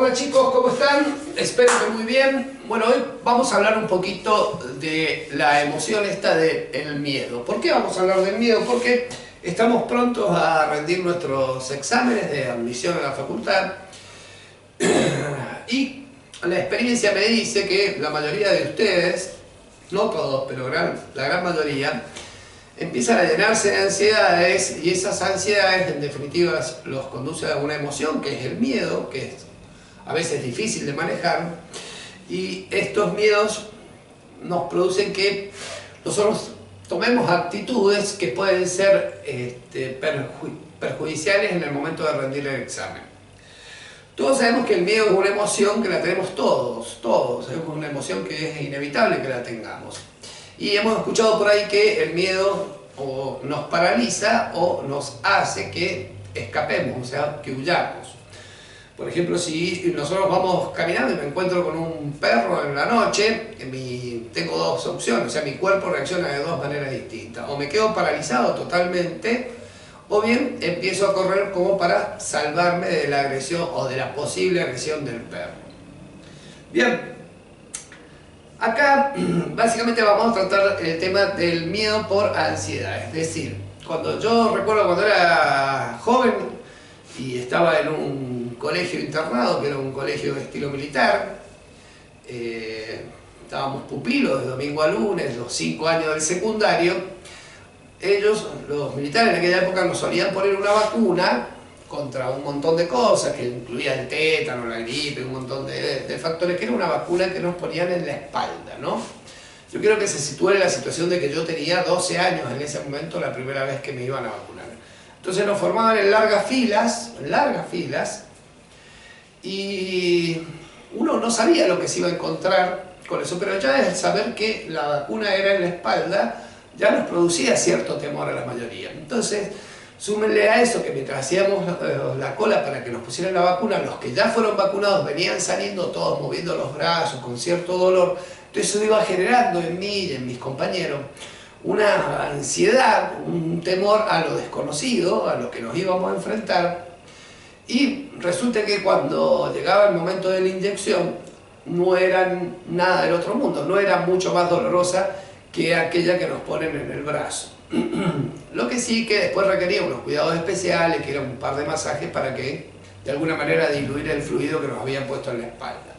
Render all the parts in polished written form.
Hola chicos, ¿cómo están? Espero que muy bien. Bueno, hoy vamos a hablar un poquito de la emoción esta del miedo. ¿Por qué vamos a hablar del miedo? Porque estamos prontos a rendir nuestros exámenes de admisión a la facultad y la experiencia me dice que la mayoría de ustedes, no todos, pero la gran mayoría, empiezan a llenarse de ansiedades y esas ansiedades en definitiva los conducen a una emoción que es el miedo, que es a veces difícil de manejar, y estos miedos nos producen que nosotros tomemos actitudes que pueden ser perjudiciales en el momento de rendir el examen. Todos sabemos que el miedo es una emoción que la tenemos todos, es una emoción que es inevitable que la tengamos. Y hemos escuchado por ahí que el miedo o nos paraliza o nos hace que escapemos, o sea, que huyamos. Por ejemplo, si nosotros vamos caminando y me encuentro con un perro en la noche, tengo dos opciones, o sea, mi cuerpo reacciona de dos maneras distintas. O me quedo paralizado totalmente, o bien empiezo a correr como para salvarme de la agresión o de la posible agresión del perro. Bien, acá básicamente vamos a tratar el tema del miedo por ansiedad. Es decir, yo recuerdo cuando era joven y estaba en un colegio internado, que era un colegio de estilo militar, estábamos pupilos de domingo a lunes, los 5 años del secundario. Los militares en aquella época nos solían poner una vacuna contra un montón de cosas, que incluía el tétano, la gripe, un montón de factores, que era una vacuna que nos ponían en la espalda, ¿no? Yo quiero que se sitúe en la situación de que yo tenía 12 años en ese momento, la primera vez que me iban a vacunar. Entonces nos formaban en largas filas, y uno no sabía lo que se iba a encontrar con eso, pero ya el saber que la vacuna era en la espalda ya nos producía cierto temor a la mayoría. Entonces, súmenle a eso que mientras hacíamos la cola para que nos pusieran la vacuna, los que ya fueron vacunados venían saliendo todos moviendo los brazos con cierto dolor. Entonces eso iba generando en mí y en mis compañeros una ansiedad, un temor a lo desconocido, a lo que nos íbamos a enfrentar. Y resulta que cuando llegaba el momento de la inyección no era nada del otro mundo, no era mucho más dolorosa que aquella que nos ponen en el brazo. Lo que sí que después requería unos cuidados especiales, que eran un par de masajes para que de alguna manera diluir el fluido que nos habían puesto en la espalda.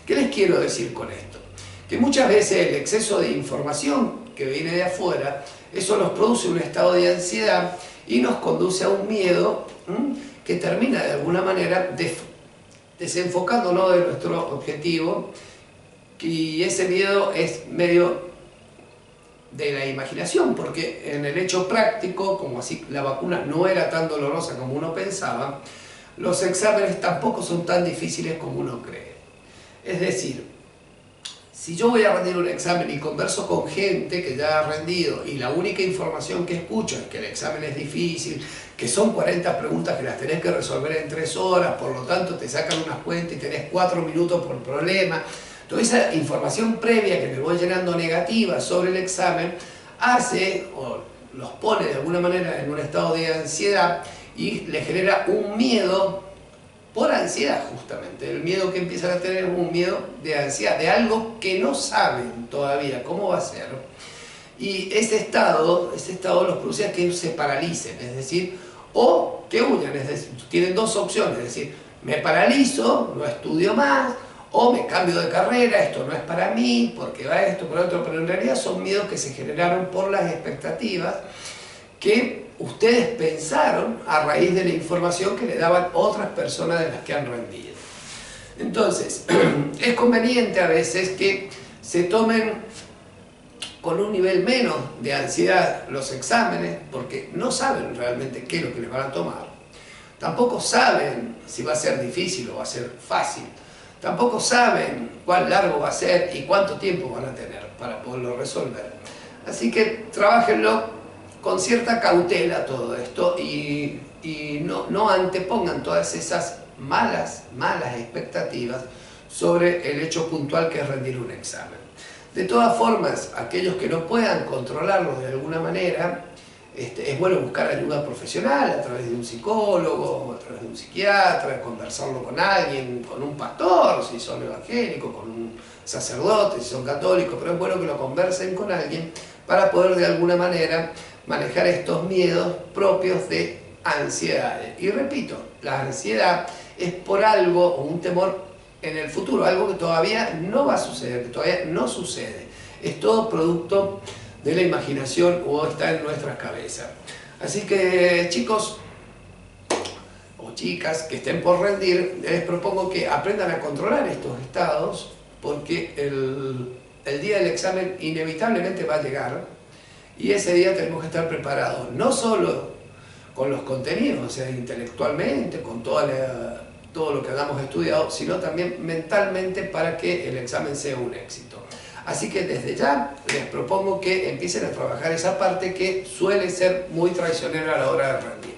¿Qué les quiero decir con esto? Que muchas veces el exceso de información que viene de afuera, eso nos produce un estado de ansiedad y nos conduce a un miedo que termina de alguna manera desenfocándonos de nuestro objetivo, y ese miedo es medio de la imaginación, porque en el hecho práctico, como así la vacuna no era tan dolorosa como uno pensaba, los exámenes tampoco son tan difíciles como uno cree. Es decir, si yo voy a rendir un examen y converso con gente que ya ha rendido y la única información que escucho es que el examen es difícil, que son 40 preguntas que las tenés que resolver en 3 horas, por lo tanto te sacan unas cuentas y tenés 4 minutos por problema, toda esa información previa que me voy llenando negativa sobre el examen hace o los pone de alguna manera en un estado de ansiedad y le genera un miedo por ansiedad, justamente. El miedo que empiezan a tener es un miedo de ansiedad, de algo que no saben todavía cómo va a ser. Y ese estado los produce a que se paralicen, es decir, o que huyan, es decir, tienen dos opciones, es decir, me paralizo, no estudio más, o me cambio de carrera, esto no es para mí, porque va esto, por otro, pero en realidad son miedos que se generaron por las expectativas que ustedes pensaron a raíz de la información que le daban otras personas de las que han rendido. Entonces, es conveniente a veces que se tomen con un nivel menos de ansiedad los exámenes, porque no saben realmente qué es lo que les van a tomar. Tampoco saben si va a ser difícil o va a ser fácil. Tampoco saben cuán largo va a ser y cuánto tiempo van a tener para poderlo resolver. Así que trabájenlo con cierta cautela todo esto y no antepongan todas esas malas expectativas sobre el hecho puntual que es rendir un examen. De todas formas, aquellos que no puedan controlarlo de alguna manera, es bueno buscar ayuda profesional a través de un psicólogo, a través de un psiquiatra, conversarlo con alguien, con un pastor, si son evangélicos, con un sacerdote, si son católicos, pero es bueno que lo conversen con alguien para poder de alguna manera manejar estos miedos propios de ansiedades. Y repito, la ansiedad es por algo o un temor en el futuro, algo que todavía no va a suceder, que todavía no sucede. Es todo producto de la imaginación o está en nuestras cabezas. Así que chicos o chicas que estén por rendir, les propongo que aprendan a controlar estos estados, porque el día del examen inevitablemente va a llegar y ese día tenemos que estar preparados, no solo con los contenidos, o sea, intelectualmente, con todo lo que hayamos estudiado, sino también mentalmente para que el examen sea un éxito. Así que desde ya les propongo que empiecen a trabajar esa parte que suele ser muy traicionera a la hora de rendir.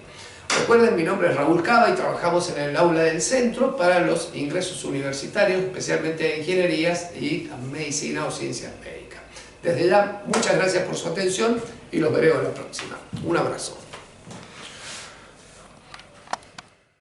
Recuerden, mi nombre es Raúl Cava y trabajamos en el aula del centro para los ingresos universitarios, especialmente de ingenierías y medicina o ciencias médicas. Desde ya, muchas gracias por su atención y los veré en la próxima. Un abrazo.